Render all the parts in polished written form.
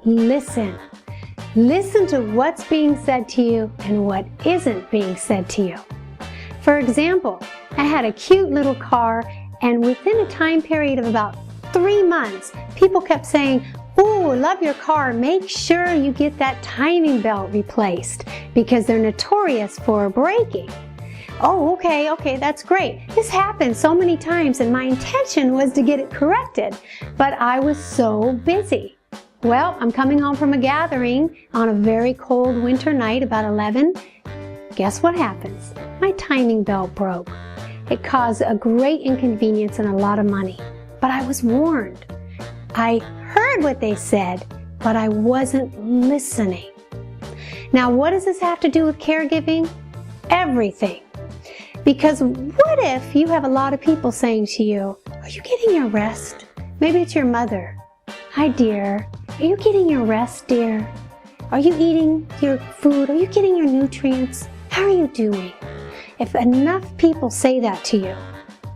listen. Listen to what's being said to you and what isn't being said to you. For example, I had a cute little car, and within a time period of about 3 months, people kept saying, "Ooh, love your car. Make sure you get that timing belt replaced because they're notorious for breaking." Oh, okay, that's great. This happened so many times, and my intention was to get it corrected, but I was so busy. Well, I'm coming home from a gathering on a very cold winter night, about 11. Guess what happens? My timing belt broke. It caused a great inconvenience and a lot of money, but I was warned. I heard what they said, but I wasn't listening. Now, what does this have to do with caregiving? Everything. Because what if you have a lot of people saying to you, "Are you getting your rest?" Maybe it's your mother. "Hi, dear. Are you getting your rest, dear? Are you eating your food? Are you getting your nutrients? How are you doing?" If enough people say that to you,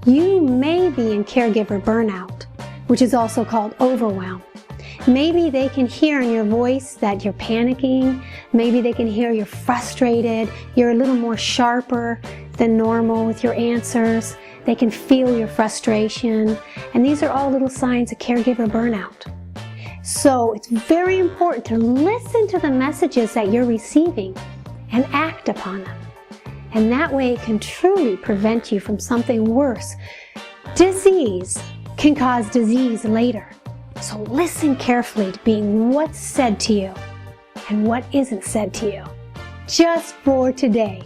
you may be in caregiver burnout, which is also called overwhelm. Maybe they can hear in your voice that you're panicking. Maybe they can hear you're frustrated. You're a little more sharper than normal with your answers. They can feel your frustration. And these are all little signs of caregiver burnout. So it's very important to listen to the messages that you're receiving and act upon them. And that way it can truly prevent you from something worse. Disease can cause disease later. So listen carefully to being what's said to you and what isn't said to you. Just for today.